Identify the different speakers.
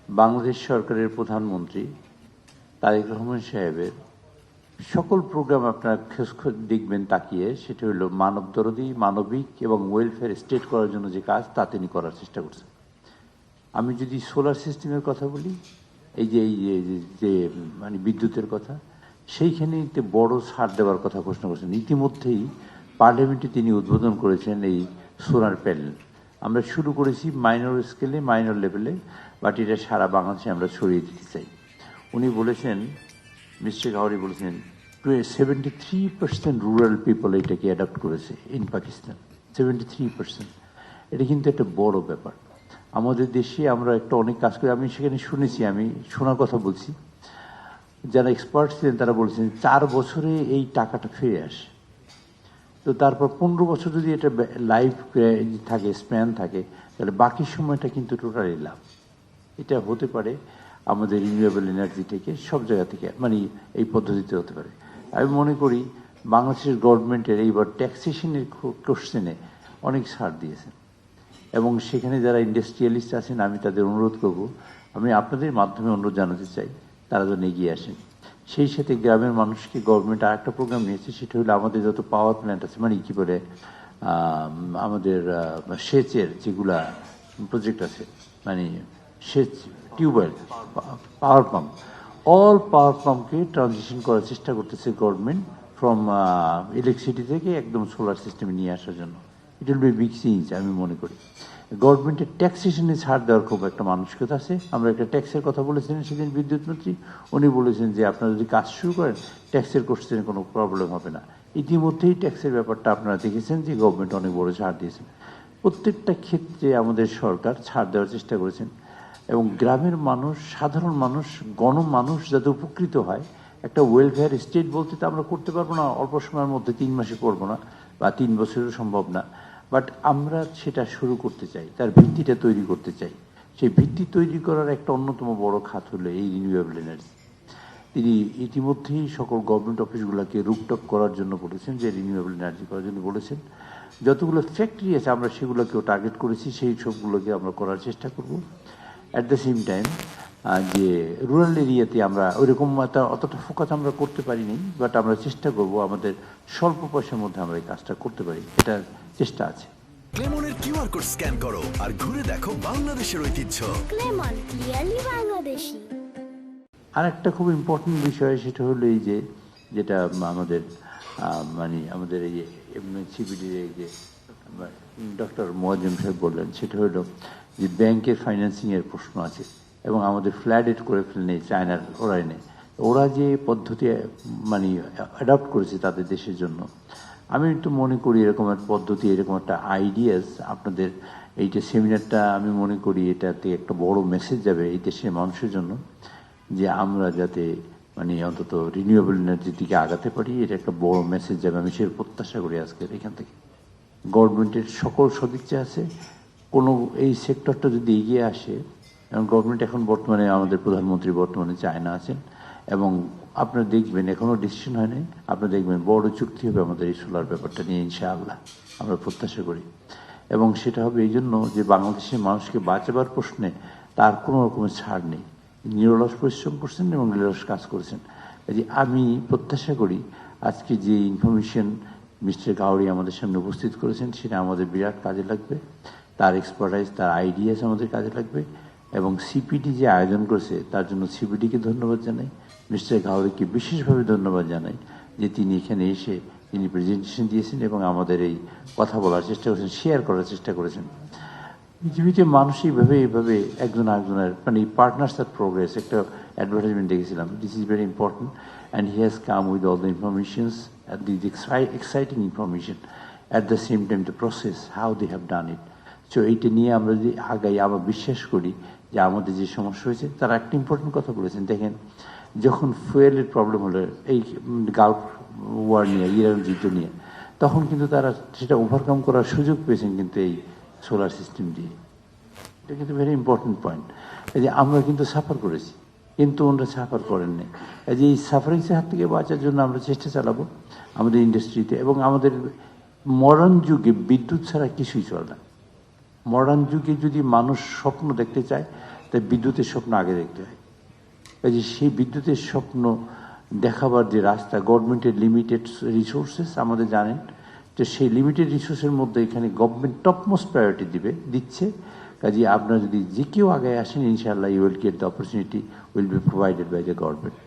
Speaker 1: বাংলাদেশ সরকারের প্রধানমন্ত্রী তারেক রহমান সাহেবের সকল প্রোগ্রাম আপনারা দেখবেন তাকিয়ে, সেটা হলো মানবদরদী, মানবিক এবং ওয়েলফেয়ার স্টেট করার জন্য যে কাজ তা তিনি করার চেষ্টা করছেন। আমি যদি সোলার সিস্টেমের কথা বলি, এই যে মানে বিদ্যুতের কথা, সেইখানে বড় ছাড় দেওয়ার কথা ঘোষণা করেছেন। ইতিমধ্যেই পার্লামেন্টে তিনি উদ্বোধন করেছেন এই সোলার প্যানেল। আমরা শুরু করেছি মাইনর স্কেলে, মাইনর লেভেলে, বাট এটা সারা বাংলাদেশে আমরা ছড়িয়ে দিতে চাই। উনি বলেছেন, মিস্টার গাওয়ারি বলেছেন 73% রুরাল পিপল এটাকে অ্যাডাপ্ট করেছে ইন পাকিস্তান। 73%। এটা কিন্তু একটা বড় ব্যাপার। আমাদের দেশে আমরা একটা অনেক কাজ করি, আমি সেখানে শুনেছি, আমি শোনার কথা বলছি, যারা এক্সপার্ট ছিলেন তারা বলেছেন 4 বছরে এই টাকাটা ফিরে আসে। তো তারপর 15 বছর যদি এটা লাইফ থাকে, স্প্যান থাকে, তাহলে বাকি সময়টা কিন্তু টোটালি লাভ। এটা হতে পারে আমাদের রিনিউয়েবল এনার্জি থেকে, সব জায়গা থেকে, মানে এই পদ্ধতিতে হতে পারে। আমি মনে করি বাংলাদেশের গভর্নমেন্টের এইবার ট্যাক্সেশনের কোশ্চেনে অনেক ছাড় দিয়েছেন, এবং সেখানে যারা ইন্ডাস্ট্রিয়ালিস্ট আছেন আমি তাদের অনুরোধ করব, আমি আপনাদের মাধ্যমে অনুরোধ জানাতে চাই তারা যেন এগিয়ে আসেন। সেই সাথে গ্রামের মানুষকে গভর্নমেন্ট আর একটা প্রোগ্রাম নিয়েছে, সেটা হলো আমাদের যত পাওয়ার প্ল্যান্ট আছে, মানে কী বলে আমাদের সেচের যেগুলা প্রজেক্ট আছে, মানে সেচ, টিউবওয়েল, পাওয়ার পাম্প, অল পাওয়ার পাম্পকে ট্রানজিশন করার চেষ্টা করতেছে গভর্নমেন্ট, ফ্রম ইলেকট্রিসিটি থেকে একদম সোলার সিস্টেমে নিয়ে আসার জন্য। It will be big change আমি মনে করি। গভর্নমেন্টের ট্যাক্সেশনে ছাড় দেওয়ার খুব একটা মানসিকতা আছে। আমরা একটা ট্যাক্সের কথা বলেছিলেন সেদিন বিদ্যুৎ মন্ত্রী, উনি বলেছেন যে আপনারা যদি কাজ শুরু করেন ট্যাক্সের কোশ্চেনে কোনো প্রবলেম হবে না। ইতিমধ্যেই ট্যাক্সের ব্যাপারটা আপনারা দেখেছেন যে গভর্নমেন্ট অনেক বড় ছাড় দিয়েছেন। প্রত্যেকটা ক্ষেত্রে আমাদের সরকার ছাড় দেওয়ার চেষ্টা করেছেন, এবং গ্রামের মানুষ, সাধারণ মানুষ, গণমানুষ যাতে উপকৃত হয়। একটা ওয়েলফেয়ার স্টেট বলতে তো আমরা করতে পারবো না অল্প সময়ের মধ্যে, 3 মাসে করবো না, বা 3 বছরেও সম্ভব না, বাট আমরা সেটা শুরু করতে চাই, তার ভিত্তিটা তৈরি করতে চাই। সেই ভিত্তি তৈরি করার একটা অন্যতম বড় খাত হলো এই রিনিউয়েবল এনার্জি। তিনি ইতিমধ্যেই সকল গভর্নমেন্ট অফিসগুলোকে রুপটপ করার জন্য বলেছেন, যে রিনিউয়েবল এনার্জি করার জন্য বলেছেন। যতগুলো ফ্যাক্টরি আছে আমরা সেগুলোকেও টার্গেট করেছি, সেই সবগুলোকে আমরা করার চেষ্টা করব। অ্যাট দ্য সেম টাইম যে রুরাল এরিয়াতে আমরা ওইরকম অতটা ফোকাস আমরা করতে পারিনি, বাট আমরা চেষ্টা করব আমাদের স্বল্প পয়সার মধ্যে আমরা এই কাজটা করতে পারি, এটা চেষ্টা আছে।
Speaker 2: ক্লেমনের কিউআর কোড স্ক্যান করো আর ঘুরে দেখো বাংলাদেশের ঐতিহ্য।
Speaker 3: ক্লেমন, ক্লিয়ারলি বাংলাদেশি।
Speaker 1: আর একটা খুব ইম্পর্টেন্ট বিষয়, সেটা হলো এই যে যেটা আমাদের মানে আমাদের এই সিবিডির এই যে ডক্টর মোয়াজ্জেম সাহেব বললেন, সেটা হলো যে ব্যাংকের ফাইন্যান্সিংয়ের প্রশ্ন আছে, এবং আমাদের ফ্ল্যাট করে ফেলেন এই চায়নার ওরাই নেই, ওরা যে পদ্ধতি মানে অ্যাডাপ্ট করেছে তাদের দেশের জন্য। আমি একটু মনে করি এরকম একটা পদ্ধতি, এরকম একটা আইডিয়াস আপনাদের এইটা সেমিনারটা, আমি মনে করি এটাতে একটা বড় মেসেজ যাবে এই দেশের মানুষের জন্য, যে আমরা যাতে মানে অন্তত রিনিউয়েবল এনার্জির দিকে আগাতে পারি, এটা একটা বড় মেসেজ যাবে। আমি সে প্রত্যাশা করি আজকে এখান থেকে গভর্নমেন্টের সকল সদিচ্ছা আছে। কোনো এই সেক্টরটা যদি এগিয়ে আসে, এবং গভর্নমেন্ট এখন বর্তমানে আমাদের প্রধানমন্ত্রী বর্তমানে চায়না আছেন, এবং আপনারা দেখবেন এখনও ডিসিশন হয়নি, আপনারা দেখবেন বড় চুক্তি হবে আমাদের এই সোলার ব্যাপারটা নিয়ে, ইনশাআল্লাহ আমরা প্রত্যাশা করি। এবং সেটা হবে এই জন্য যে বাংলাদেশের মানুষকে বাঁচাবার প্রশ্নে তার কোনো রকমের ছাড় নেই। নিরলস পরিশ্রম করছেন এবং নিরলস কাজ করেছেন। যে আমি প্রত্যাশা করি আজকে যে ইনফরমেশন মিস্টার গাওয়ারি আমাদের সামনে উপস্থিত করেছেন, সেটা আমাদের বিরাট কাজে লাগবে। তার এক্সপার্টাইজ, তার আইডিয়াস আমাদের কাজে লাগবে। এবং সিপিডি যে আয়োজন করেছে তার জন্য সিপিডিকে ধন্যবাদ জানাই, মিস্টার গাওয়ারিকে বিশেষভাবে ধন্যবাদ জানাই, যে তিনি এখানে এসে তিনি প্রেজেন্টেশন দিয়েছেন এবং আমাদের এই কথা বলার চেষ্টা করেছেন, শেয়ার করার চেষ্টা করেছেন। পৃথিবীতে মানুষ এইভাবে একজন আরেকজনের মানে পার্টনার্স আর প্রোগ্রেস, একটা অ্যাডভার্টাইজমেন্ট দেখেছিলাম, this is very important, and he has come with all the informations, the exciting information, at the same time the process how they have done it. So এইটা নিয়ে আমরা যদি আগাই, আমরা বিশ্বাস করি যে আমাদের যে সমস্যা হয়েছে, তারা একটা ইম্পর্টেন্ট কথা বলেছেন। দেখেন, যখন ফুয়েলের প্রবলেম হলো এই গালফ ওয়ার নিয়ে, ইরান যুদ্ধ নিয়ে, তখন কিন্তু তারা সেটা ওভারকাম করার সুযোগ পেয়েছেন কিন্তু এই সোলার সিস্টেম দিয়ে। এটা কিন্তু ভেরি ইম্পর্টেন্ট পয়েন্ট। এই যে আমরা কিন্তু সাফার করেছি, কিন্তু ওনারা সাফার করেননি। এই যে এই সাফারিংসের হাত থেকে বাঁচার জন্য আমরা চেষ্টা চালাবো আমাদের ইন্ডাস্ট্রিতে। এবং আমাদের মডার্ন যুগে বিদ্যুৎ ছাড়া কিছুই চলে না। মডার্ন যুগে যদি মানুষ স্বপ্ন দেখতে চায়, তাই বিদ্যুতের স্বপ্ন আগে দেখতে হয়। কাজে সেই বিদ্যুতের স্বপ্ন দেখাবার যে রাস্তা, গভর্নমেন্টের লিমিটেড রিসোর্সেস আমাদের জানেন, তো সেই লিমিটেড রিসোর্সের মধ্যে এখানে গভর্নমেন্ট টপমোস্ট প্রায়োরিটি দিচ্ছে। কাজে আপনারা যদি যে কেউ আগে আসেন, ইনশাআল্লাহ you will get the opportunity will be provided by the government.